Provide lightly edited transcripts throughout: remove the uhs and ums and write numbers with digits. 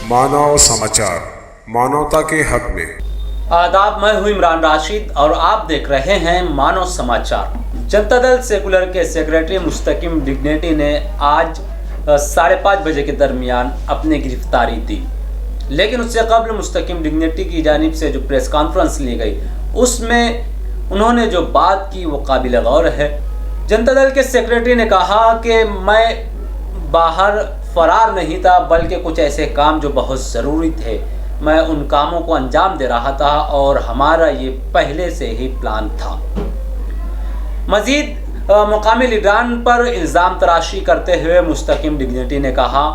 मानव समाचार, मानवता के हक में। आदाब, मैं हूं इमरान राशिद और आप देख रहे हैं मानव समाचार। जनता दल सेकुलर के सेक्रेटरी मुस्तकिम डिग्नेटी ने आज 5:30 बजे के दरमियान अपनी गिरफ्तारी दी, लेकिन उससे कबल मुस्तकिम डिग्नेटी की जानिब से जो प्रेस कॉन्फ्रेंस ली गई उसमें उन्होंने जो बात की वो काबिल गौर है। जनता दल के सेक्रेटरी ने कहा कि मैं बाहर फरार नहीं था, बल्कि कुछ ऐसे काम जो बहुत ज़रूरी थे मैं उन कामों को अंजाम दे रहा था और हमारा ये पहले से ही प्लान था। मज़ीद मुकामी लीडरान पर इल्ज़ाम तराशी करते हुए मुस्तकिम डिग्नेटी ने कहा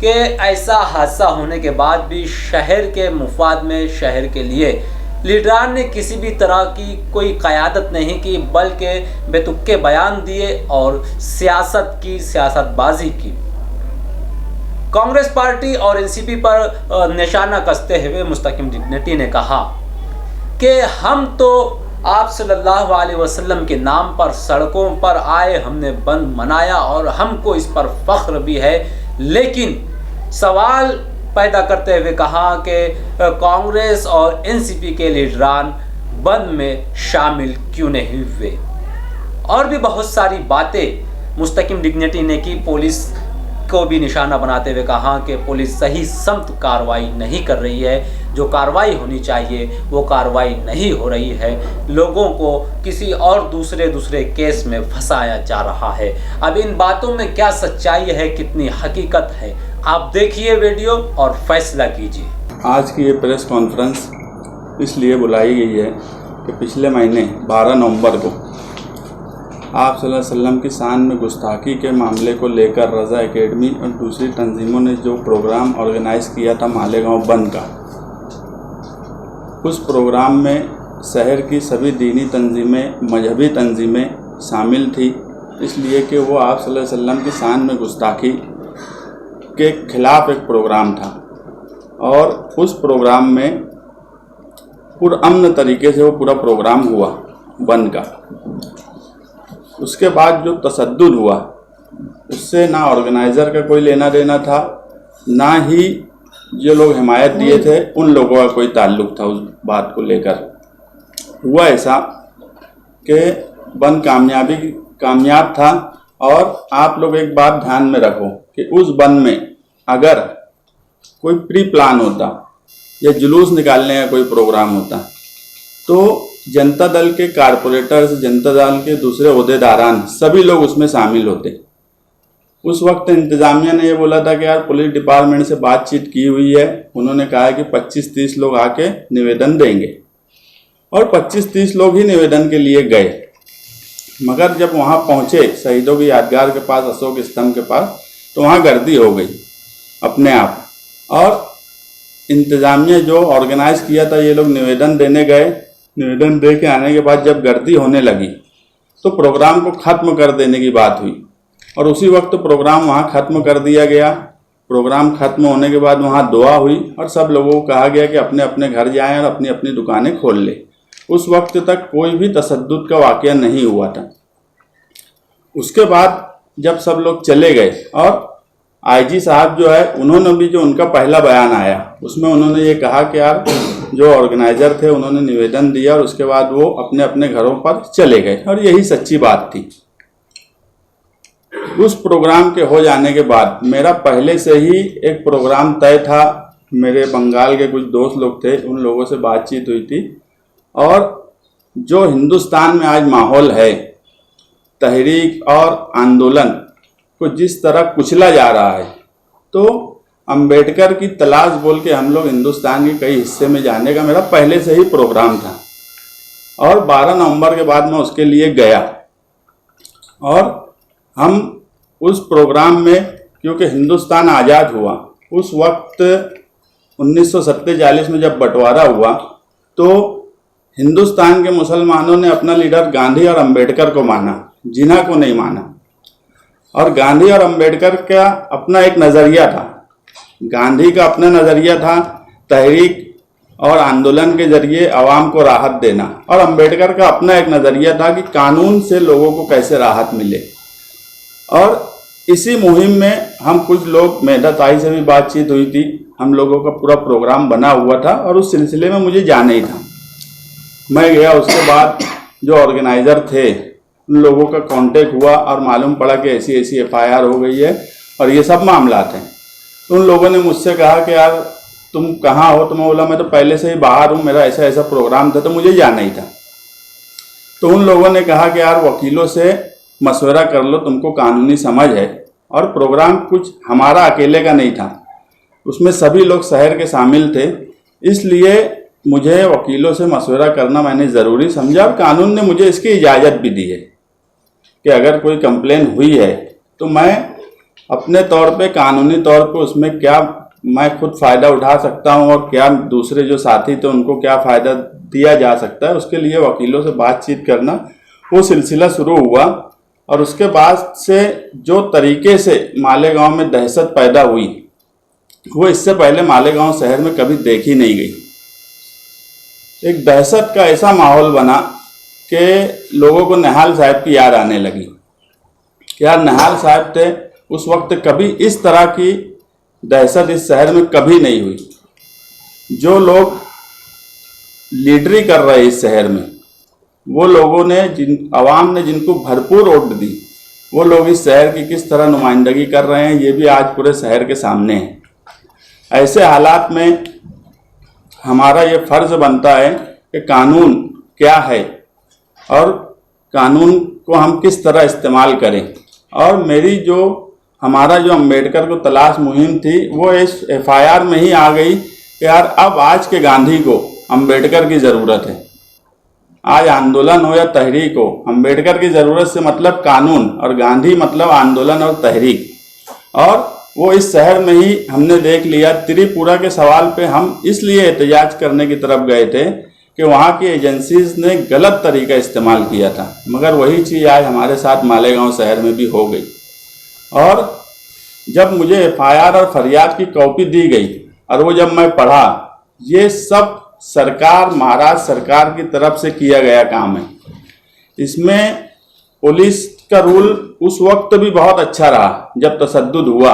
कि ऐसा हादसा होने के बाद भी शहर के मुफाद में, शहर के लिए लीडरान ने किसी भी तरह की कोई क़यादत नहीं की, बल्कि बेतुके बयान दिए और सियासतबाजी की। कांग्रेस पार्टी और एनसीपी पर निशाना कसते हुए मुस्तकिम डिग्नेटी ने कहा कि हम तो आप सल्लल्लाहु अलैहि वसल्लम के नाम पर सड़कों पर आए, हमने बंद मनाया और हमको इस पर फ़ख्र भी है, लेकिन सवाल पैदा करते हुए कहा कि कांग्रेस और एनसीपी के लीडरान बंद में शामिल क्यों नहीं हुए। और भी बहुत सारी बातें मुस्तकिम डिग्नेटी ने की। पुलिस को भी निशाना बनाते हुए कहा कि पुलिस सही समत कार्रवाई नहीं कर रही है, जो कार्रवाई होनी चाहिए वो कार्रवाई नहीं हो रही है, लोगों को किसी और दूसरे केस में फंसाया जा रहा है। अब इन बातों में क्या सच्चाई है, कितनी हकीकत है, आप देखिए वीडियो और फैसला कीजिए। आज की ये प्रेस कॉन्फ्रेंस इसलिए बुलाई गई है कि पिछले महीने 12 नवंबर को आप सल्लल्लाहु अलैहि वसल्लम की शान में गुस्ताखी के मामले को लेकर रज़ा एकेडमी और दूसरी तंजीमों ने जो प्रोग्राम ऑर्गेनाइज़ किया था मालेगांव बंद का, उस प्रोग्राम में शहर की सभी दीनी तंजीमें, मजहबी तंजीमें शामिल थी, इसलिए कि वो आप सल्लल्लाहु अलैहि वसल्लम की शान में गुस्ताखी के ख़िलाफ़ एक प्रोग्राम था और उस प्रोग्राम में पुरअमन तरीके से वो पूरा प्रोग्राम हुआ बंद का। उसके बाद जो तशद्दुद हुआ उससे ना ऑर्गेनाइज़र का कोई लेना देना था, ना ही जो लोग हिमायत दिए थे उन लोगों का कोई ताल्लुक़ था। उस बात को लेकर हुआ ऐसा कि बंद कामयाब था। और आप लोग एक बात ध्यान में रखो कि उस बंद में अगर कोई प्री प्लान होता या जुलूस निकालने का कोई प्रोग्राम होता तो जनता दल के कारपोरेटर्स, जनता दल के दूसरे ओहदेदारान सभी लोग उसमें शामिल होते। उस वक्त इंतज़ामिया ने ये बोला था कि यार पुलिस डिपार्टमेंट से बातचीत की हुई है, उन्होंने कहा है कि 25-30 लोग आके निवेदन देंगे और 25-30 लोग ही निवेदन के लिए गए। मगर जब वहाँ पहुँचे शहीदों की यादगार के पास, अशोक स्तंभ के पास, तो वहाँ गर्दी हो गई अपने आप। और इंतज़ामिया जो ऑर्गेनाइज़ किया था, ये लोग निवेदन देने गए, निवेदन दे के आने के बाद जब गर्दी होने लगी तो प्रोग्राम को ख़त्म कर देने की बात हुई और उसी वक्त प्रोग्राम वहाँ ख़त्म कर दिया गया। प्रोग्राम ख़त्म होने के बाद वहाँ दुआ हुई और सब लोगों को कहा गया कि अपने अपने घर जाएं और अपनी अपनी दुकानें खोल लें। उस वक्त तक कोई भी तशद्दुद का वाक़या नहीं हुआ था। उसके बाद जब सब लोग चले गए और आईजी साहब जो है उन्होंने भी, जो उनका पहला बयान आया उसमें उन्होंने ये कहा कि यार जो ऑर्गेनाइज़र थे उन्होंने निवेदन दिया और उसके बाद वो अपने अपने घरों पर चले गए और यही सच्ची बात थी। उस प्रोग्राम के हो जाने के बाद मेरा पहले से ही एक प्रोग्राम तय था, मेरे बंगाल के कुछ दोस्त लोग थे, उन लोगों से बातचीत हुई थी और जो हिंदुस्तान में आज माहौल है, तहरीक और आंदोलन को जिस तरह कुचला जा रहा है, तो अंबेडकर की तलाश बोल के हम लोग हिंदुस्तान के कई हिस्से में जाने का मेरा पहले से ही प्रोग्राम था और 12 नवंबर के बाद मैं उसके लिए गया। और हम उस प्रोग्राम में, क्योंकि हिंदुस्तान आज़ाद हुआ उस वक्त 1947 में जब बंटवारा हुआ तो हिंदुस्तान के मुसलमानों ने अपना लीडर गांधी और अंबेडकर को माना, जिन्ना को नहीं माना। और गांधी और अंबेडकर का अपना एक नज़रिया था, गांधी का अपना नज़रिया था तहरीक और आंदोलन के जरिए आवाम को राहत देना, और अंबेडकर का अपना एक नज़रिया था कि कानून से लोगों को कैसे राहत मिले। और इसी मुहिम में हम कुछ लोग, मेधा ताई से भी बातचीत हुई थी, हम लोगों का पूरा प्रोग्राम बना हुआ था और उस सिलसिले में मुझे जाना ही था। मैं गया, उसके बाद जो ऑर्गेनाइज़र थे उन लोगों का कांटेक्ट हुआ और मालूम पड़ा कि ऐसी ऐसी FIR हो गई है और ये सब मामला थे। तो उन लोगों ने मुझसे कहा कि यार तुम कहाँ हो? तो मैं बोला मैं तो पहले से ही बाहर हूँ, मेरा ऐसा ऐसा प्रोग्राम था तो मुझे जाना ही था। तो उन लोगों ने कहा कि यार वकीलों से मशवरा कर लो, तुमको कानूनी समझ है, और प्रोग्राम कुछ हमारा अकेले का नहीं था, उसमें सभी लोग शहर के शामिल थे, इसलिए मुझे वकीलों से मशवरा करना मैंने ज़रूरी समझा और कानून ने मुझे इसकी इजाज़त भी दी है कि अगर कोई कंप्लेन हुई है तो मैं अपने तौर पे कानूनी तौर पे उसमें क्या मैं खुद फ़ायदा उठा सकता हूं और क्या दूसरे जो साथी थे उनको क्या फ़ायदा दिया जा सकता है, उसके लिए वकीलों से बातचीत करना वो सिलसिला शुरू हुआ। और उसके बाद से जो तरीके से मालेगांव में दहशत पैदा हुई वो इससे पहले मालेगांव शहर में कभी देखी नहीं गई। एक दहशत का ऐसा माहौल बना कि लोगों को निहाल साहब की याद आने लगी कि यार निहाल साहब थे उस वक्त, कभी इस तरह की दहशत इस शहर में कभी नहीं हुई। जो लोग लीडरी कर रहे इस शहर में, वो लोगों ने आवाम ने जिनको भरपूर वोट दी, वो लोग इस शहर की किस तरह नुमाइंदगी कर रहे हैं ये भी आज पूरे शहर के सामने है। ऐसे हालात में हमारा ये फ़र्ज़ बनता है कि कानून क्या है और कानून को हम किस तरह इस्तेमाल करें। और मेरी हमारा जो अम्बेडकर को तलाश मुहिम थी वो इस FIR में ही आ गई कि यार अब आज के गांधी को अम्बेडकर की ज़रूरत है। आज आंदोलन हो या तहरीक हो, अम्बेडकर की ज़रूरत से मतलब कानून और गांधी मतलब आंदोलन और तहरीक। और वो इस शहर में ही हमने देख लिया। त्रिपुरा के सवाल पे हम इसलिए एहतजाज करने की तरफ गए थे कि वहाँ की एजेंसीज ने गलत तरीका इस्तेमाल किया था, मगर वही चीज़ आज हमारे साथ मालेगांव शहर में भी हो गई। और जब मुझे FIR और फरियाद की कॉपी दी गई और वो जब मैं पढ़ा, ये सब सरकार, महाराष्ट्र सरकार की तरफ से किया गया काम है। इसमें पुलिस का रूल उस वक्त भी बहुत अच्छा रहा जब तशद्दुद हुआ,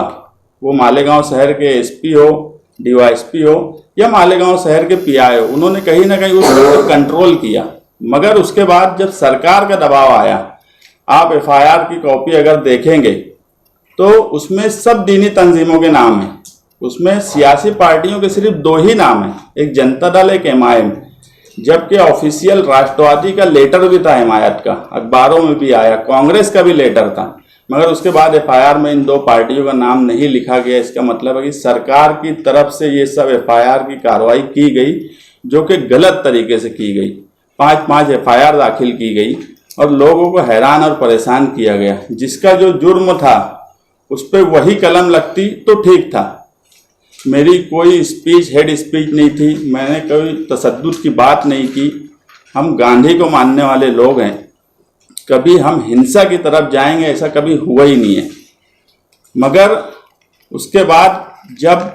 वो मालेगांव शहर के SP हो, DYSP हो या मालेगांव शहर के PI हो, उन्होंने कहीं ना कहीं उसको कंट्रोल किया। मगर उसके बाद जब सरकार का दबाव आया, आप FIR की कॉपी अगर देखेंगे तो उसमें सब दीनी तंजीमों के नाम हैं। उसमें सियासी पार्टियों के सिर्फ 2 ही नाम हैं, एक जनता दल, एक MIM, जबकि ऑफिशियल राष्ट्रवादी का लेटर भी था, हिमायत का अखबारों में भी आया, कांग्रेस का भी लेटर था, मगर उसके बाद FIR में इन 2 पार्टियों का नाम नहीं लिखा गया। इसका मतलब है कि सरकार की तरफ से ये सब FIR की कार्रवाई की गई जो कि गलत तरीके से की गई। 5-5 FIR दाखिल की गई और लोगों को हैरान और परेशान किया गया। जिसका जो जुर्म था उस पर वही कलम लगती तो ठीक था। मेरी कोई स्पीच, हेड स्पीच नहीं थी, मैंने कोई तशद्दुद की बात नहीं की। हम गांधी को मानने वाले लोग हैं, कभी हम हिंसा की तरफ जाएंगे ऐसा कभी हुआ ही नहीं है। मगर उसके बाद जब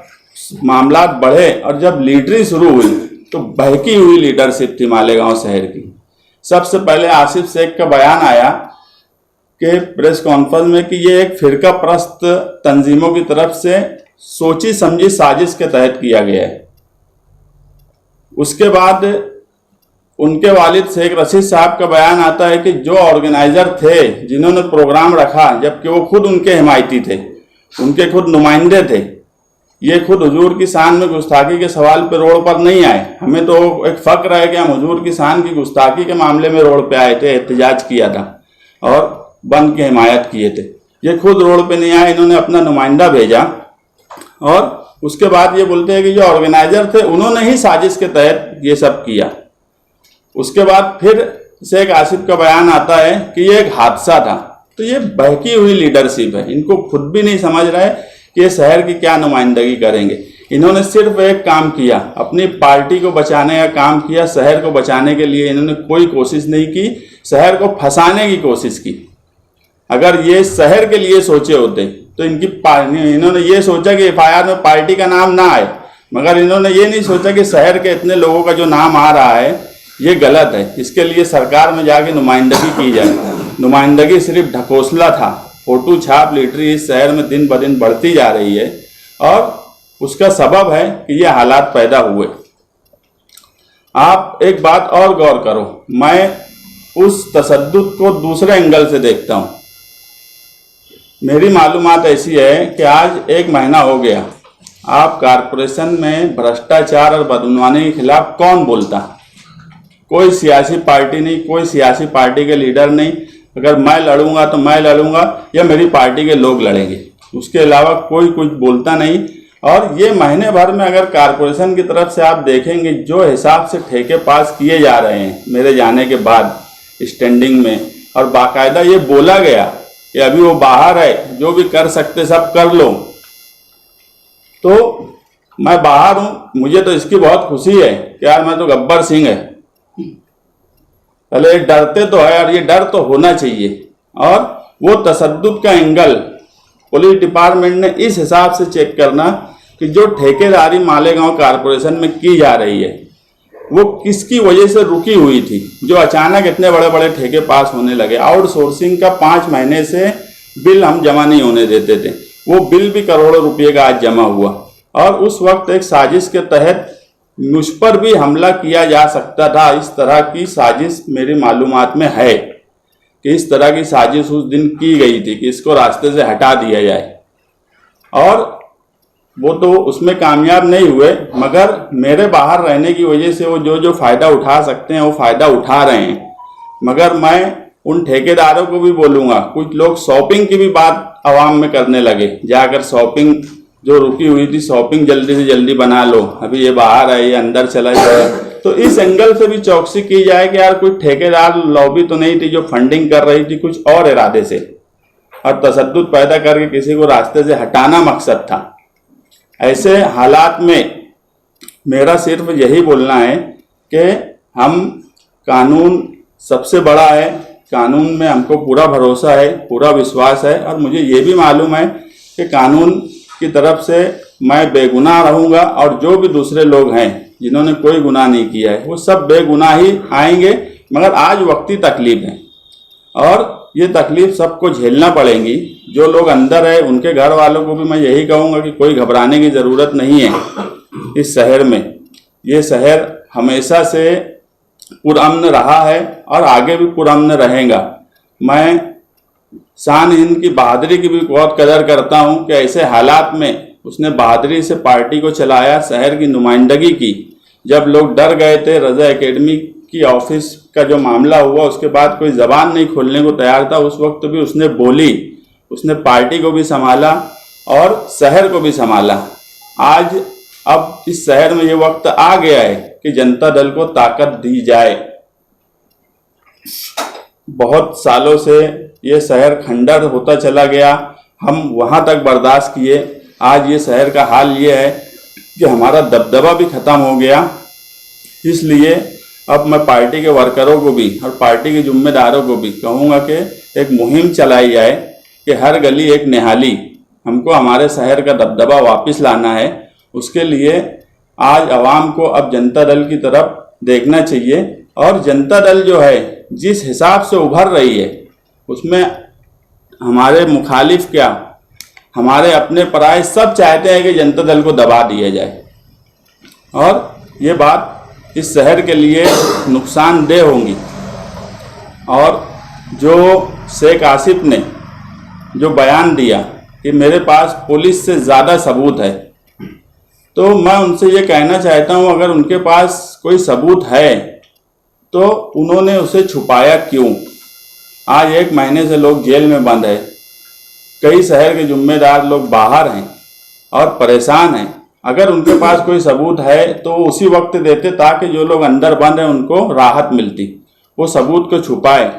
मामला बढ़े और जब लीडरी शुरू हुई तो बहकी हुई लीडरशिप थी मालेगांव शहर की। सबसे पहले आसिफ शेख का बयान आया कि प्रेस कॉन्फ्रेंस में कि ये एक फिरका परस्त तंजीमों की तरफ से सोची समझी साजिश के तहत किया गया है। उसके बाद उनके वालिद शेख रशीद साहब का बयान आता है कि जो ऑर्गेनाइजर थे जिन्होंने प्रोग्राम रखा, जबकि वो खुद उनके हिमायती थे, उनके खुद नुमाइंदे थे, ये खुद हुजूर की शान में गुस्ताखी के सवाल पे रोड पर नहीं आए। हमें तो एक फक्र है कि हम हुजूर की शान की गुस्ताखी के मामले में रोड पे आए थे, एहतजाज किया था और बंद की हिमायत किए थे। ये खुद रोड पे नहीं आए, इन्होंने अपना नुमाइंदा भेजा और उसके बाद ये बोलते हैं कि जो ऑर्गेनाइजर थे उन्होंने ही साजिश के तहत ये सब किया। उसके बाद फिर शेख आसिफ का बयान आता है कि ये एक हादसा था। तो ये बहकी हुई लीडरशिप है, इनको खुद भी नहीं समझ रहे कि ये शहर की क्या नुमाइंदगी करेंगे। इन्होंने सिर्फ एक काम किया, अपनी पार्टी को बचाने का काम किया, शहर को बचाने के लिए इन्होंने कोई कोशिश नहीं की, शहर को फंसाने की कोशिश की। अगर ये शहर के लिए सोचे होते तो इन्होंने ये सोचा कि FIR में पार्टी का नाम ना आए, मगर इन्होंने ये नहीं सोचा कि शहर के इतने लोगों का जो नाम आ रहा है ये गलत है, इसके लिए सरकार में जाके नुमाइंदगी की जाए। नुमाइंदगी सिर्फ ढकोसला था, फोटो छाप लीडरी इस शहर में दिन ब दिन बढ़ती जा रही है। और उसका सबब है कि ये हालात पैदा हुए। आप एक बात और गौर करो, मैं उस तशद्दुद को दूसरे एंगल से देखता हूँ। मेरी मालूमात ऐसी है कि आज 1 महीना हो गया, आप कारपोरेशन में भ्रष्टाचार और बदनवानी के खिलाफ कौन बोलता? कोई सियासी पार्टी नहीं, कोई सियासी पार्टी के लीडर नहीं। अगर मैं लड़ूंगा तो मैं लड़ूंगा या मेरी पार्टी के लोग लड़ेंगे, उसके अलावा कोई कुछ बोलता नहीं। और ये महीने भर में अगर कारपोरेशन की तरफ से आप देखेंगे जो हिसाब से ठेके पास किए जा रहे हैं मेरे जाने के बाद स्टैंडिंग में, और बाकायदा ये बोला गया कि अभी वो बाहर है, जो भी कर सकते सब कर लो, तो मैं बाहर हूँ, मुझे तो इसकी बहुत खुशी है कि यार मैं तो गब्बर सिंह है। पहले डरते तो है और ये डर तो होना चाहिए। और वो तशद्दुद का एंगल पुलिस डिपार्टमेंट ने इस हिसाब से चेक करना कि जो ठेकेदारी मालेगांव कारपोरेशन में की जा रही है वो किसकी वजह से रुकी हुई थी, जो अचानक इतने बड़े बड़े ठेके पास होने लगे। आउटसोर्सिंग का 5 महीने से बिल हम जमा नहीं होने देते थे, वो बिल भी करोड़ों रुपये का आज जमा हुआ। और उस वक्त एक साजिश के तहत मुझ पर भी हमला किया जा सकता था। इस तरह की साजिश मेरी मालूमात में है कि इस तरह की साजिश उस दिन की गई थी कि इसको रास्ते से हटा दिया जाए, और वो तो उसमें कामयाब नहीं हुए। मगर मेरे बाहर रहने की वजह से वो जो फ़ायदा उठा सकते हैं वो फ़ायदा उठा रहे हैं। मगर मैं उन ठेकेदारों को भी बोलूँगा, कुछ लोग शॉपिंग की भी बात आवाम में करने लगे, जाकर शॉपिंग जो रुकी हुई थी शॉपिंग जल्दी से जल्दी बना लो, अभी ये बाहर है, ये अंदर चला जाए। तो इस एंगल से भी चौकसी की जाए कि यार कोई ठेकेदार लॉबी तो नहीं थी जो फंडिंग कर रही थी कुछ और इरादे से, और तशद्दुद पैदा करके किसी को रास्ते से हटाना मकसद था। ऐसे हालात में मेरा सिर्फ यही बोलना है कि हम, कानून सबसे बड़ा है, कानून में हमको पूरा भरोसा है, पूरा विश्वास है, और मुझे ये भी मालूम है कि कानून की तरफ से मैं बेगुनाह रहूँगा, और जो भी दूसरे लोग हैं जिन्होंने कोई गुनाह नहीं किया है वो सब बेगुनाह ही आएंगे। मगर आज वक्ती तकलीफ है और ये तकलीफ सबको झेलना पड़ेगी। जो लोग अंदर है उनके घर वालों को भी मैं यही कहूँगा कि कोई घबराने की ज़रूरत नहीं है। इस शहर में, ये शहर हमेशा से पुरअमन रहा है और आगे भी पुरअमन रहेगा। मैं शान हिंद की बहादुरी की भी बहुत कदर करता हूँ कि ऐसे हालात में उसने बहादुरी से पार्टी को चलाया, शहर की नुमाइंदगी की। जब लोग डर गए थे, रज़ा एकेडमी की ऑफिस का जो मामला हुआ उसके बाद कोई ज़बान नहीं खोलने को तैयार था, उस वक्त भी उसने बोली, उसने पार्टी को भी संभाला और शहर को भी संभाला। आज अब इस शहर में ये वक्त आ गया है कि जनता दल को ताकत दी जाए। बहुत सालों से ये शहर खंडर होता चला गया, हम वहाँ तक बर्दाश्त किए। आज ये शहर का हाल ये है कि हमारा दबदबा भी ख़त्म हो गया। इसलिए अब मैं पार्टी के वर्करों को भी और पार्टी के जिम्मेदारों को भी कहूँगा कि एक मुहिम चलाई जाए कि हर गली एक निहाली, हमको हमारे शहर का दबदबा वापस लाना है। उसके लिए आज आवाम को अब जनता दल की तरफ देखना चाहिए। और जनता दल जो है जिस हिसाब से उभर रही है उसमें हमारे मुखालिफ क्या, हमारे अपने पराये सब चाहते हैं कि जनता दल को दबा दिया जाए, और ये बात इस शहर के लिए नुकसानदेह होंगी। और जो शेख आसिफ ने जो बयान दिया कि मेरे पास पुलिस से ज़्यादा सबूत है, तो मैं उनसे ये कहना चाहता हूँ अगर उनके पास कोई सबूत है तो उन्होंने उसे छुपाया क्यों? आज 1 महीने से लोग जेल में बंद है, कई शहर के जिम्मेदार लोग बाहर हैं और परेशान हैं। अगर उनके पास कोई सबूत है तो उसी वक्त देते ताकि जो लोग अंदर बंद हैं उनको राहत मिलती। वो सबूत को छुपाए।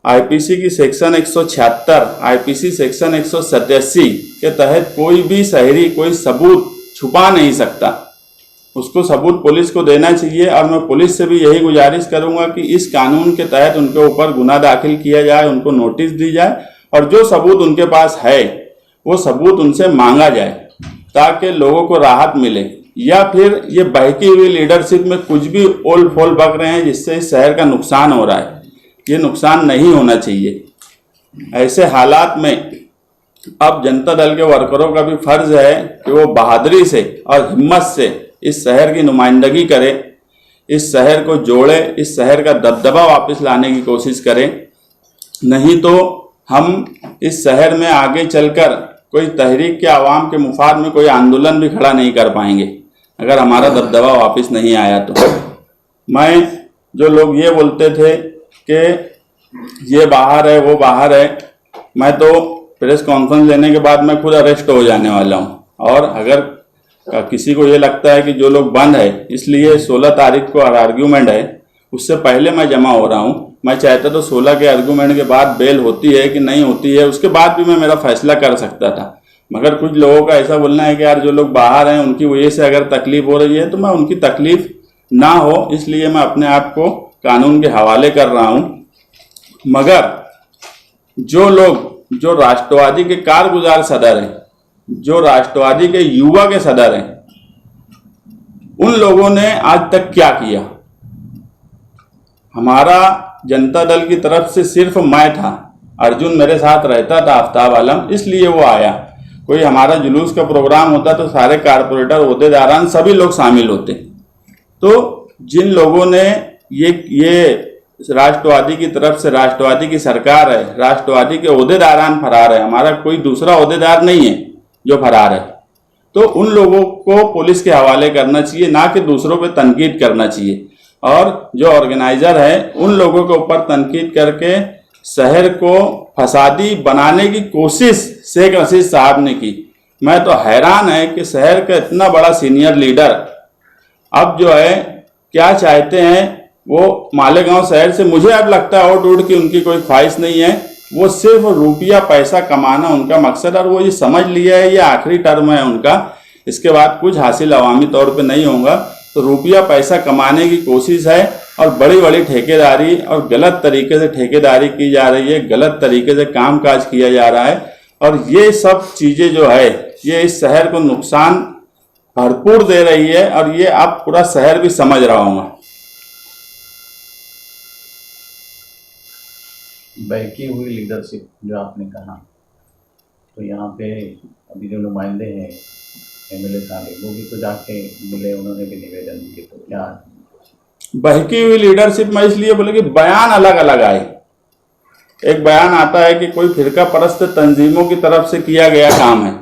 आईपीसी की सेक्शन 176, आईपीसी सेक्शन 187 के तहत कोई भी शहरी कोई सबूत छुपा नहीं सकता, उसको सबूत पुलिस को देना चाहिए। और मैं पुलिस से भी यही गुजारिश करूंगा कि इस कानून के तहत उनके ऊपर गुनाह दाखिल किया जाए, उनको नोटिस दी जाए, और जो सबूत उनके पास है वो सबूत उनसे मांगा जाए ताकि लोगों को राहत मिले। या फिर ये बहकी हुई लीडरशिप में कुछ भी ओल फोल बक रहे हैं जिससे इस शहर का नुकसान हो रहा है, ये नुकसान नहीं होना चाहिए। ऐसे हालात में अब जनता दल के वर्करों का भी फर्ज है कि वो बहादुरी से और हिम्मत से इस शहर की नुमाइंदगी करे, इस शहर को जोड़े, इस शहर का दबदबा वापस लाने की कोशिश करें। नहीं तो हम इस शहर में आगे चलकर कोई तहरीक के आवाम के मुफाद में कोई आंदोलन भी खड़ा नहीं कर पाएंगे अगर हमारा दबदबा वापस नहीं आया तो। मैं जो लोग ये बोलते थे कि ये बाहर है वो बाहर है, मैं तो प्रेस कॉन्फ्रेंस लेने के बाद मैं खुद अरेस्ट हो जाने वाला हूँ। और अगर किसी को ये लगता है कि जो लोग बंद है इसलिए 16 तारीख को आर्ग्यूमेंट है, उससे पहले मैं जमा हो रहा हूँ। मैं चाहता तो 16 के आर्गूमेंट के बाद बेल होती है कि नहीं होती है उसके बाद भी मैं मेरा फैसला कर सकता था, मगर कुछ लोगों का ऐसा बोलना है कि यार जो लोग बाहर हैं उनकी वजह से अगर तकलीफ हो रही है तो मैं उनकी तकलीफ ना हो इसलिए मैं अपने आप को कानून के हवाले कर रहा हूँ। मगर जो लोग जो राष्ट्रवादी के कारगुजार सदर हैं, जो राष्ट्रवादी के युवा के सदर हैं, उन लोगों ने आज तक क्या किया? हमारा जनता दल की तरफ से सिर्फ मैं था, अर्जुन मेरे साथ रहता था, आफ्ताब आलम, इसलिए वो आया। कोई हमारा जुलूस का प्रोग्राम होता तो सारे कारपोरेटर ओहदेदारान सभी लोग शामिल होते। तो जिन लोगों ने ये राष्ट्रवादी की तरफ से, राष्ट्रवादी की सरकार है, राष्ट्रवादी के ओहदेदारान फरार है, हमारा कोई दूसरा ओहदेदार नहीं है जो फरार है, तो उन लोगों को पुलिस के हवाले करना चाहिए, ना कि दूसरों पे तनकीद करना चाहिए। और जो ऑर्गेनाइजर है उन लोगों के ऊपर तनकीद करके शहर को फसादी बनाने की कोशिश शेख रशीद साहब ने की। मैं तो हैरान है कि शहर का इतना बड़ा सीनियर लीडर अब जो है क्या चाहते हैं, वो मालेगांव शहर से मुझे अब लगता है और उड़ की उनकी कोई ख्वाहिश नहीं है, वो सिर्फ रुपया पैसा कमाना उनका मकसद, और वो ये समझ लिया है ये आखिरी टर्म है उनका, इसके बाद कुछ हासिल अवामी तौर पे नहीं होगा। तो रुपया पैसा कमाने की कोशिश है और बड़ी बड़ी ठेकेदारी और गलत तरीके से ठेकेदारी की जा रही है, गलत तरीके से कामकाज किया जा रहा है, और ये सब चीज़ें जो है ये इस शहर को नुकसान भरपूर दे रही है, और ये अब पूरा शहर भी समझ रहा होगा। बहकी हुई लीडरशिप जो आपने कहा, तो यहाँ पे अभी जो नुमाइंदे हैं एमएलए साहब वो भी तो जाके मिले, उन्होंने भी निवेदन दिए, तो क्या बहकी हुई लीडरशिप में इसलिए बोले कि बयान अलग अलग आए। एक बयान आता है कि कोई फिरका परस्त तंजीमों की तरफ से किया गया काम है,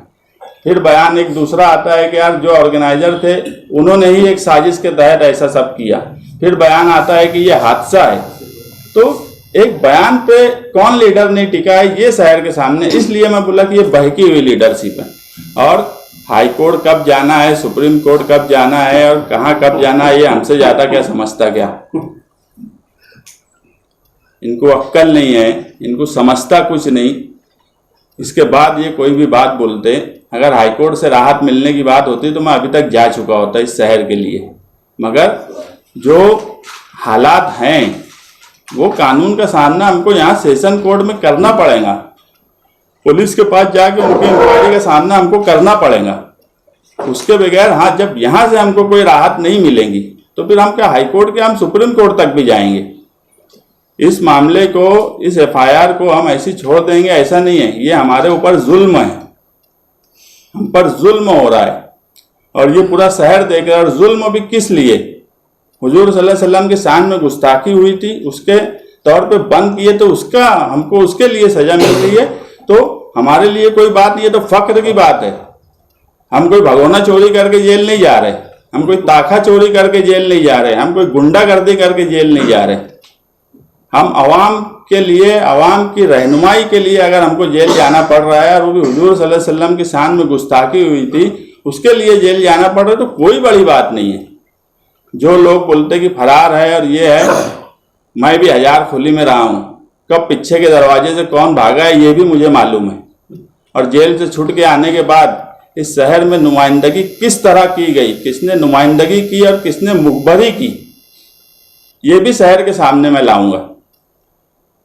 फिर बयान एक दूसरा आता है कि यार जो ऑर्गेनाइजर थे उन्होंने ही एक साजिश के तहत ऐसा सब किया, फिर बयान आता है कि ये हादसा है। तो एक बयान पे कौन लीडर नहीं टिका है ये शहर के सामने, इसलिए मैं बोला कि ये बहकी हुई लीडरशिप है। और हाई कोर्ट कब जाना है, सुप्रीम कोर्ट कब जाना है और कहाँ कब जाना है, ये हमसे ज्यादा क्या समझता क्या? इनको अक्ल नहीं है, इनको समझता कुछ नहीं। इसके बाद ये कोई भी बात बोलते, अगर हाई कोर्ट से राहत मिलने की बात होती तो मैं अभी तक जा चुका होता इस शहर के लिए, मगर जो हालात हैं वो कानून का सामना हमको यहाँ सेशन कोर्ट में करना पड़ेगा, पुलिस के पास जाके उनकी इंक्वायरी का सामना हमको करना पड़ेगा। उसके बगैर हाँ, जब यहाँ से हमको कोई राहत नहीं मिलेगी तो फिर हम क्या हाई कोर्ट के, हम सुप्रीम कोर्ट तक भी जाएंगे। इस मामले को, इस एफआईआर को हम ऐसी छोड़ देंगे ऐसा नहीं है, ये हमारे ऊपर जुल्म है, हम पर जुल्म हो रहा है और ये पूरा शहर देख रहा है। और जुल्म भी किस लिए? हुजूर सल्लल्लाहु अलैहि वसल्लम के शान में गुस्ताखी हुई थी, उसके तौर पे बंद किए तो उसका हमको उसके लिए सजा मिल रही है। तो हमारे लिए कोई बात नहीं है, तो फक्र की बात है। हम कोई भगोना चोरी करके जेल नहीं जा रहे, हम कोई ताखा चोरी करके जेल नहीं जा रहे, हम कोई गुंडागर्दी करके जेल नहीं जा रहे। हम आवाम के लिए, आवाम की रहनुमाई के लिए अगर हमको जेल जाना पड़ रहा है और वो भी हुजूर सल्लल्लाहु अलैहि वसल्लम की शान में गुस्ताखी हुई थी उसके लिए जेल जाना पड़ रहा है, तो कोई बड़ी बात नहीं है। जो लोग बोलते कि फरार है और ये है, मैं भी हजार खुली में रहा हूँ, कब पीछे के दरवाजे से कौन भागा है ये भी मुझे मालूम है। और जेल से छूट के आने के बाद इस शहर में नुमाइंदगी किस तरह की गई, किसने नुमाइंदगी की और किसने मुखबरी की, ये भी शहर के सामने मैं लाऊंगा।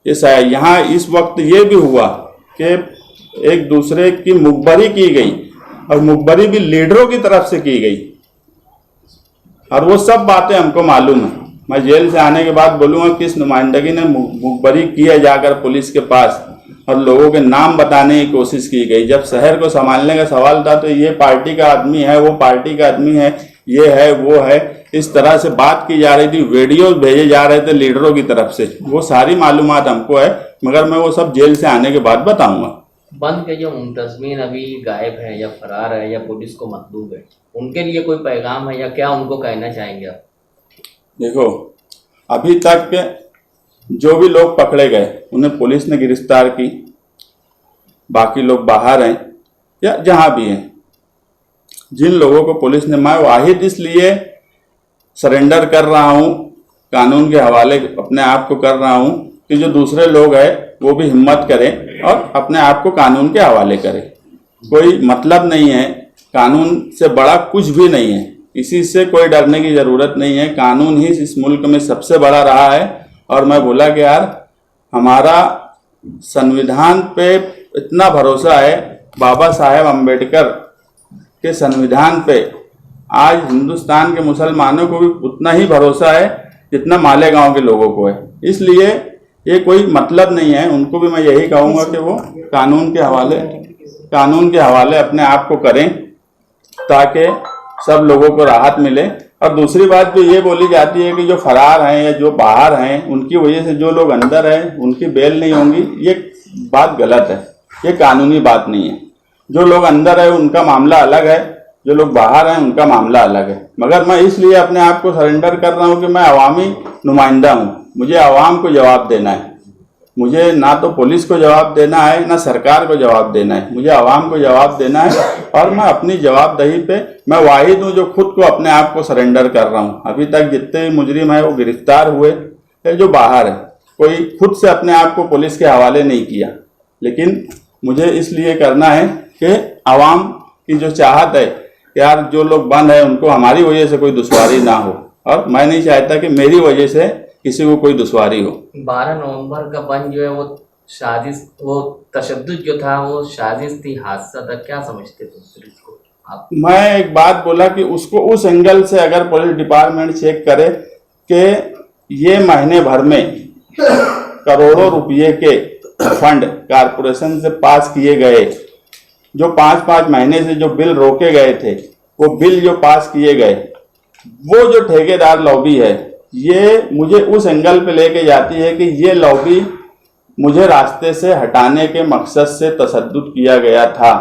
ये शहर यहाँ इस वक्त ये भी हुआ कि एक दूसरे की मुखबरी की गई और मुखबरी भी लीडरों की तरफ से की गई, और वो सब बातें हमको मालूम है। मैं जेल से आने के बाद बोलूँगा किस नुमाइंदगी ने मुखबरी की है जाकर पुलिस के पास, और लोगों के नाम बताने की कोशिश की गई। जब शहर को संभालने का सवाल था तो ये पार्टी का आदमी है, वो पार्टी का आदमी है, ये है, वो है, इस तरह से बात की जा रही थी। वीडियोस भेजे जा रहे थे लीडरों की तरफ से, वो सारी मालूमात हमको है, मगर मैं वो सब जेल से आने के बाद बताऊंगा। बंद के जो मुंतजमीन अभी गायब है या फरार है या पुलिस को मतलूब है, उनके लिए कोई पैगाम है या क्या उनको कहना चाहेंगे आप? देखो, अभी तक जो भी लोग पकड़े गए उन्हें पुलिस ने गिरफ्तार की, बाकी लोग बाहर हैं या जहां भी हैं। जिन लोगों को पुलिस ने, मैं वाहिद इसलिए सरेंडर कर रहा हूं, कानून के हवाले अपने आप को कर रहा हूं कि जो दूसरे लोग हैं वो भी हिम्मत करें और अपने आप को कानून के हवाले करें। कोई मतलब नहीं है, कानून से बड़ा कुछ भी नहीं है, इसी से कोई डरने की ज़रूरत नहीं है। कानून ही इस मुल्क में सबसे बड़ा रहा है। और मैं बोला कि यार, हमारा संविधान पे इतना भरोसा है, बाबा साहेब अम्बेडकर के संविधान पे आज हिंदुस्तान के मुसलमानों को भी उतना ही भरोसा है जितना मालेगांव के लोगों को है। इसलिए ये कोई मतलब नहीं है। उनको भी मैं यही कहूँगा कि वो कानून के हवाले अपने आप को करें ताकि सब लोगों को राहत मिले। और दूसरी बात जो ये बोली जाती है कि जो फरार हैं या जो बाहर हैं उनकी वजह से जो लोग अंदर हैं उनकी बेल नहीं होंगी, ये बात गलत है, ये कानूनी बात नहीं है। जो लोग अंदर है उनका मामला अलग है, जो लोग बाहर हैं उनका मामला अलग है। मगर मैं इसलिए अपने आप को सरेंडर कर रहा हूँ कि मैं अवामी नुमाइंदा हूँ, मुझे आवाम को जवाब देना है। मुझे ना तो पुलिस को जवाब देना है ना सरकार को जवाब देना है, मुझे आवाम को जवाब देना है। और मैं अपनी जवाबदेही पे मैं वाहिद हूँ जो खुद को अपने आप को सरेंडर कर रहा हूँ। अभी तक जितने भी मुजरिम हैं वो गिरफ्तार हुए या जो बाहर है, कोई खुद से अपने आप को पुलिस के हवाले नहीं किया। लेकिन मुझे इसलिए करना है कि आवाम की जो चाहत है कि यार जो लोग बंद है उनको हमारी वजह से कोई दुश्वारी ना हो, और मैं नहीं चाहता कि मेरी वजह से किसी को कोई दुश्वारी हो। 12 नवंबर का बंद जो है वो साजिश, वो तशद्दुद जो था वो साजिश थी, हादसा था, क्या समझते थे पुलिस को आप? मैं एक बात बोला कि उसको उस एंगल से अगर पुलिस डिपार्टमेंट चेक करे कि ये महीने भर में करोड़ों रुपये के फंड कारपोरेशन से पास किए गए, जो 5-5 महीने से जो बिल रोके गए थे, वो बिल जो पास किए गए, वो जो ठेकेदार लॉबी है, ये मुझे उस एंगल पे लेके जाती है कि ये लॉबी मुझे रास्ते से हटाने के मकसद से तशद्दुद किया गया था,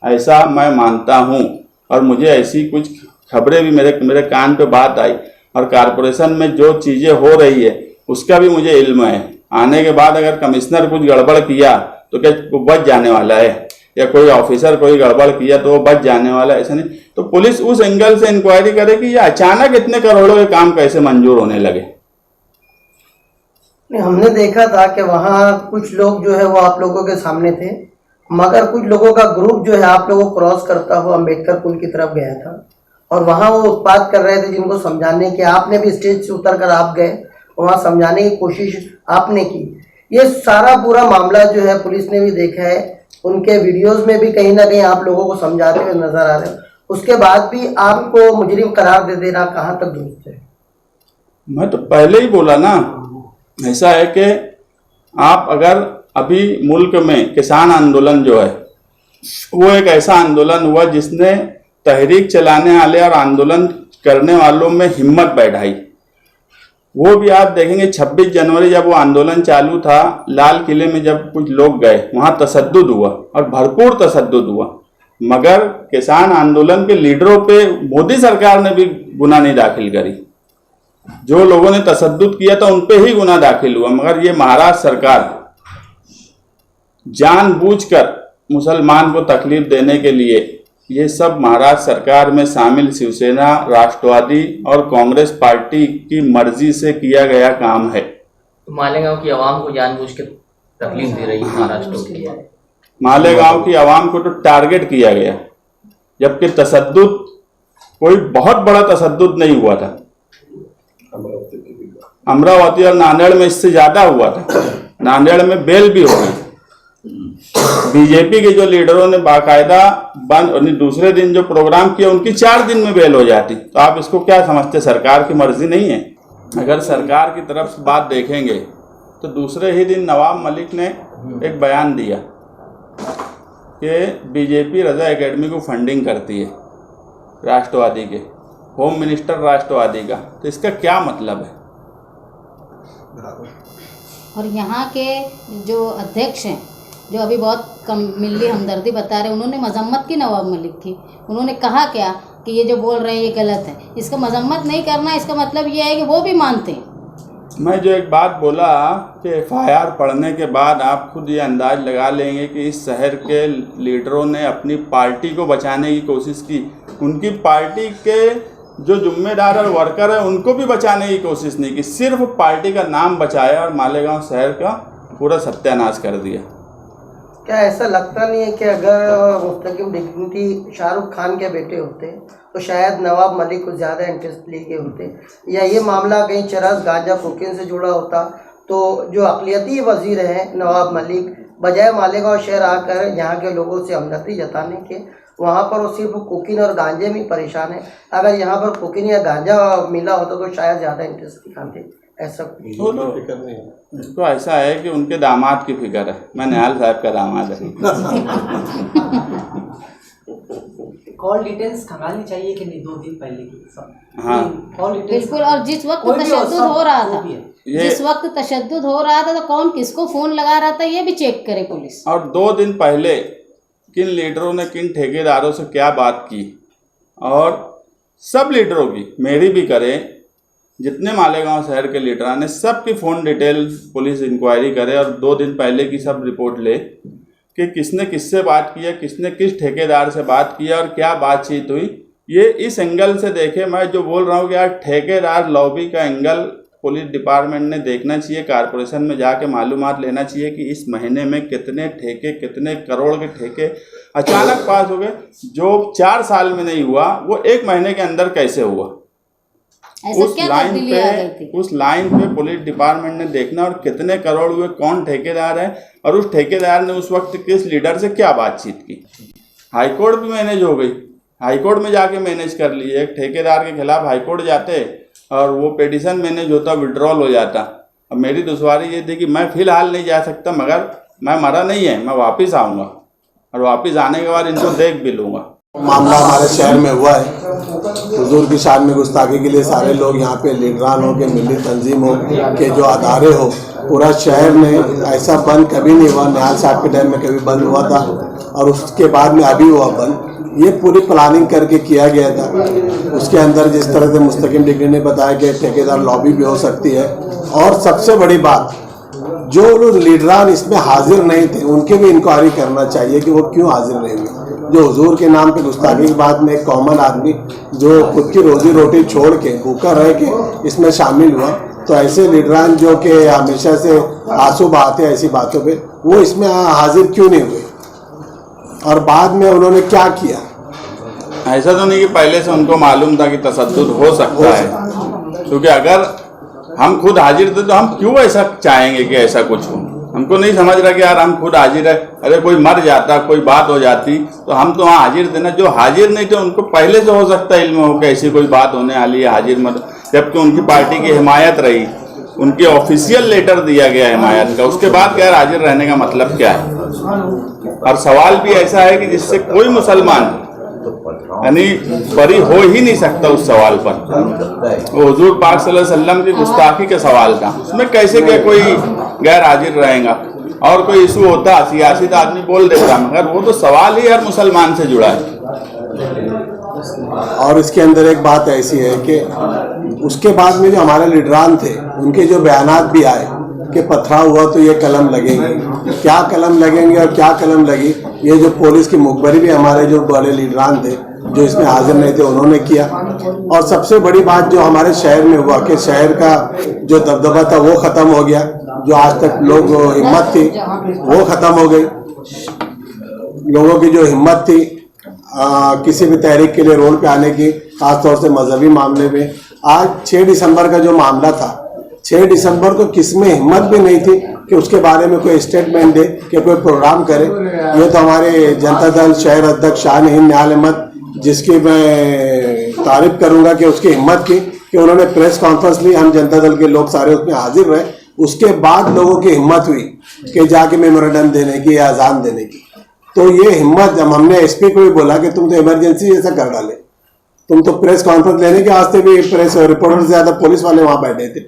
ऐसा मैं मानता हूँ। और मुझे ऐसी कुछ खबरें भी मेरे कान पे बात आई, और कारपोरेशन में जो चीज़ें हो रही है उसका भी मुझे इल्म है। आने के बाद अगर कमिश्नर कुछ गड़बड़ किया तो क्या वो बच जाने वाला है, या कोई ऑफिसर कोई गड़बड़ किया तो वो बच जाने वाला है, ऐसा नहीं। तो पुलिस उस एंगल से इंक्वायरी करे कि ये अचानक इतने करोड़ों के काम कैसे मंजूर होने लगे। हमने देखा था कि वहाँ कुछ लोग जो है वो आप लोगों के सामने थे, मगर कुछ लोगों का ग्रुप जो है आप लोगों को क्रॉस करता हुआ अम्बेडकर पुल की तरफ गया था, और वहाँ वो उत्पात कर रहे थे जिनको समझाने के, आपने भी स्टेज से उतर कर आप गए, वहाँ समझाने की कोशिश आपने की। ये सारा पूरा मामला जो है पुलिस ने भी देखा है, उनके वीडियोस में भी कहीं ना कहीं आप लोगों को समझाते हुए नजर आ रहे हैं। उसके बाद भी आपको मुजरिम करार दे देना कहाँ तक दुरुस्त है? मैं तो पहले ही बोला ना, ऐसा है कि आप अगर अभी मुल्क में किसान आंदोलन जो है वो एक ऐसा आंदोलन हुआ जिसने तहरीक चलाने वाले और आंदोलन करने वालों में हिम्मत बैठाई। वो भी आप देखेंगे 26 जनवरी जब वो आंदोलन चालू था, लाल किले में जब कुछ लोग गए वहाँ तशद्दुद हुआ और भरपूर तशद्दुद हुआ, मगर किसान आंदोलन के लीडरों पे मोदी सरकार ने भी गुनाह नहीं दाखिल करी। जो लोगों ने तशद्दुद किया था उन पे ही गुनाह दाखिल हुआ। मगर ये महाराष्ट्र सरकार जानबूझकर मुसलमान को तकलीफ देने के लिए, ये सब महाराष्ट्र सरकार में शामिल शिवसेना, राष्ट्रवादी और कांग्रेस पार्टी की मर्जी से किया गया काम है। तो मालेगांव की आवाम को जानबूझ के तकलीफ दे रही है महाराष्ट्र की। मालेगांव की आवाम को तो टारगेट किया गया, जबकि तशद्दुद कोई बहुत बड़ा तशद्दुद नहीं हुआ था। अमरावती और नांदेड़ में इससे ज्यादा हुआ था। नांदेड़ में बेल भी हो गई। बीजेपी के जो लीडरों ने बाकायदा बंद और दूसरे दिन जो प्रोग्राम किया उनकी 4 दिन में बेल हो जाती। तो आप इसको क्या समझते, सरकार की मर्जी नहीं है? अगर सरकार की तरफ से बात देखेंगे तो दूसरे ही दिन नवाब मलिक ने एक बयान दिया कि बीजेपी रजा एकेडमी को फंडिंग करती है राष्ट्रवादी के, होम मिनिस्टर राष्ट्रवादी का, तो इसका क्या मतलब है? और यहाँ के जो अध्यक्ष हैं, जो अभी बहुत कम मिली हमदर्दी बता रहे हैं, उन्होंने मजम्मत की नवाब मलिक की। उन्होंने कहा क्या कि ये जो बोल रहे हैं ये गलत है। इसका मजम्मत नहीं करना, इसका मतलब ये है कि वो भी मानते हैं। मैं जो एक बात बोला कि एफआईआर पढ़ने के बाद आप खुद ये अंदाज लगा लेंगे कि इस शहर के लीडरों ने अपनी पार्टी को बचाने की कोशिश की, उनकी पार्टी के जो जिम्मेदार और वर्कर है उनको भी बचाने की कोशिश नहीं की, सिर्फ पार्टी का नाम बचाया और मालेगांव शहर का पूरा सत्यानाश कर दिया। क्या ऐसा लगता नहीं है कि अगर मुस्तकिम डिग्निटी शाहरुख खान के बेटे होते तो शायद नवाब मलिक को ज़्यादा इंटरेस्ट लिए होते, या ये मामला कहीं चरस गांजा कोकीन से जुड़ा होता, तो जो अक़लियती वज़ीर हैं नवाब मलिक बजाय मालेगांव शहर आकर यहाँ के लोगों से हमदर्दी जताने के, वहाँ पर वो सिर्फ कोकीन और गांजे में परेशान है। अगर यहाँ पर कोकीन या गांजा मिला होता तो शायद ज़्यादा इंटरेस्ट दिखाते। ऐसा तो ऐसा है कि उनके दामाद की फिक्र है। मैं निहाल साहब का दामाद है। कॉल डिटेल्स खंगालनी चाहिए कि नहीं 2 दिन पहले की सब? हाँ कॉल डिटेल्स बिल्कुल। और जिस वक्त तशद्दुद हो रहा था, जिस वक्त तशद्दुद हो रहा था तो कौन किसको फ़ोन लगा रहा था ये भी चेक करे पुलिस। और 2 दिन पहले किन लीडरों ने किन ठेकेदारों से क्या बात की, और सब लीडरों की, मेरी भी करें, जितने मालेगांव शहर के लीडर ने सबकी फ़ोन डिटेल पुलिस इंक्वायरी करे और 2 दिन पहले की सब रिपोर्ट ले कि किसने किससे बात किया, किसने किस ठेकेदार से बात किया और क्या बातचीत हुई। ये इस एंगल से देखे। मैं जो बोल रहा हूँ कि यार ठेकेदार लॉबी का एंगल पुलिस डिपार्टमेंट ने देखना चाहिए, कारपोरेशन में जाके मालूमात लेना चाहिए कि इस महीने में कितने ठेके, कितने करोड़ के ठेके अचानक पास हो गए। जो 4 साल में नहीं हुआ वो 1 महीने के अंदर कैसे हुआ। उस लाइन पे पुलिस डिपार्टमेंट ने देखना और कितने करोड़ हुए, कौन ठेकेदार है और उस ठेकेदार ने उस वक्त किस लीडर से क्या बातचीत की। हाईकोर्ट भी मैनेज हो गई, हाईकोर्ट में जाके मैनेज कर लिए। एक ठेकेदार के खिलाफ हाईकोर्ट जाते और वो पिटीशन मैनेज होता, विड्रॉल हो जाता। अब मेरी दुश्वारी ये थी कि मैं फ़िलहाल नहीं जा सकता, मगर मैं मरा नहीं है, मैं वापस आऊँगा और वापस आने के बाद इनको देख भी लूँगा। मामला हमारे शहर में हुआ है। हुजूर की शान में गुस्ताखी के लिए सारे लोग यहाँ पे लीडरान हो के, मिली तंजीम हो के, जो अदारे हो, पूरा शहर में ऐसा बंद कभी नहीं हुआ। निहाल साहब के टाइम में कभी बंद हुआ था और उसके बाद में अभी हुआ बंद। ये पूरी प्लानिंग करके किया गया था। उसके अंदर जिस तरह से मुस्तकिम डिग्री ने बताया कि ठेकेदार लॉबी भी हो सकती है। और सबसे बड़ी बात, जो लोग लीडरान इसमें हाजिर नहीं थे उनकी भी इंक्वायरी करना चाहिए कि वो क्यों हाजिर नहीं हुए। जो हुजूर के नाम पे गुस्ताखी के बाद में एक कॉमन आदमी जो खुद की रोजी रोटी छोड़ के भूखा रह के इसमें शामिल हुआ, तो ऐसे लीडरान जो कि हमेशा से आंसू बहाते ऐसी बातों पे, वो इसमें हाजिर क्यों नहीं हुए और बाद में उन्होंने क्या किया। ऐसा तो नहीं कि पहले से उनको मालूम था कि तशद्दुद हो सकता है, क्योंकि अगर हम खुद हाजिर थे तो हम क्यों ऐसा चाहेंगे कि ऐसा कुछ हो। हमको नहीं समझ रहा कि यार हम खुद हाजिर है, अरे कोई मर जाता, कोई बात हो जाती तो हम तो वहाँ हाजिर थे ना। जो हाजिर नहीं थे उनको पहले से हो सकता है इल्म हो कि ऐसी कोई बात होने वाली है, हाजिर मत, जबकि उनकी पार्टी की हिमायत रही, उनकी ऑफिशियल लेटर दिया गया हिमायत का, उसके बाद क्या हाजिर रहने का मतलब क्या है। और सवाल भी ऐसा है कि जिससे कोई मुसलमान यानी बरी हो ही नहीं सकता उस सवाल पर। वो हुजूर पाक सल्लल्लाहु अलैहि वसल्लम की गुस्ताखी का सवाल था, उसमें कैसे क्या कोई गैर हाजिर रहेगा। और कोई इशू होता सियासी तो आदमी बोल देता, मगर वो तो सवाल ही हर मुसलमान से जुड़ा है। और इसके अंदर एक बात ऐसी है कि उसके बाद में जो हमारे लीडरान थे उनके जो बयानात भी आए कि पथराव हुआ तो ये कलम लगेंगे, क्या कलम लगेंगे और क्या कलम लगी, ये जो पुलिस की मुखबरी भी हमारे जो बड़े लीडरान थे जो इसमें हाजिर नहीं थे उन्होंने किया। और सबसे बड़ी बात जो हमारे शहर में हुआ कि शहर का जो दबदबा था वो ख़त्म हो गया, जो आज तक लोग हिम्मत थी वो ख़त्म हो गई। लोगों की जो हिम्मत थी किसी भी तहरीक के लिए रोड पे आने की, खासतौर से मजहबी मामले में, आज 6 दिसंबर का जो मामला था, 6 दिसंबर को किसमें हिम्मत भी नहीं थी कि उसके बारे में कोई स्टेटमेंट दे कि कोई प्रोग्राम करे। ये तो हमारे जनता दल शहर अध्यक्ष शान हिंद निहाल अहमद, जिसकी मैं तारीफ करूंगा कि उसकी हिम्मत की कि उन्होंने प्रेस कॉन्फ्रेंस ली, हम जनता दल के लोग सारे उसमें हाजिर रहे, उसके बाद लोगों की हिम्मत हुई कि जाके मेमोरेंडम देने की या अजान देने की। तो ये हिम्मत जब हमने एसपी को भी बोला कि तुम तो इमरजेंसी जैसा कर डाले, तुम तो प्रेस कॉन्फ्रेंस लेने के वास्ते भी प्रेस रिपोर्टर से ज्यादा पुलिस वाले वहां बैठे थे।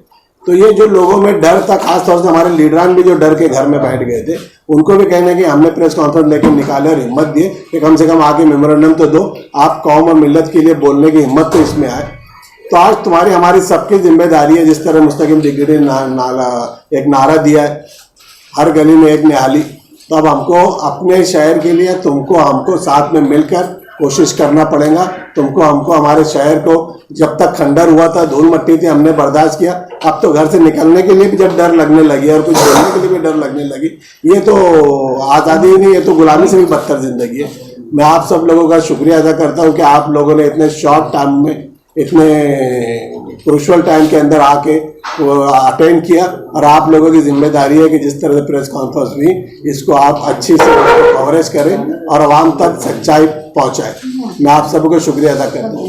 तो ये जो लोगों में डर था, खासतौर से हमारे लीडरान भी जो डर के घर में बैठ गए थे, उनको भी कहना कि हमने प्रेस कॉन्फ्रेंस लेकर निकाले और हिम्मत दिए कि कम से कम आके मेमोरेंडम तो दो, आप कौम और मिल्लत के लिए बोलने की हिम्मत तो इसमें आए। तो आज तुम्हारी हमारी सबकी जिम्मेदारी है, जिस तरह मुस्तकिम डिग्री एक नारा दिया है, हर गली में एक निहाली, तो अब हमको अपने शहर के लिए तुमको हमको साथ में मिलकर कोशिश करना पड़ेगा। तुमको हमको हमारे शहर को जब तक खंडर हुआ था, धूल मट्टी थी, हमने बर्दाश्त किया। अब तो घर से निकलने के लिए भी जब डर लगने लगी और कुछ बोलने के लिए भी डर लगने लगी, ये तो आज़ादी ही नहीं, ये तो गुलामी से भी बदतर जिंदगी है। मैं आप सब लोगों का शुक्रिया अदा करता हूँ कि आप लोगों ने इतने शॉर्ट टाइम में, इतने क्रूशल टाइम के अंदर आके अटेंड किया, और आप लोगों की जिम्मेदारी है कि जिस तरह से प्रेस कॉन्फ्रेंस हुई इसको आप अच्छी से कवरेज करें और आवाम तक सच्चाई पहुंचाएं। मैं आप सबको शुक्रिया अदा करता हूँ।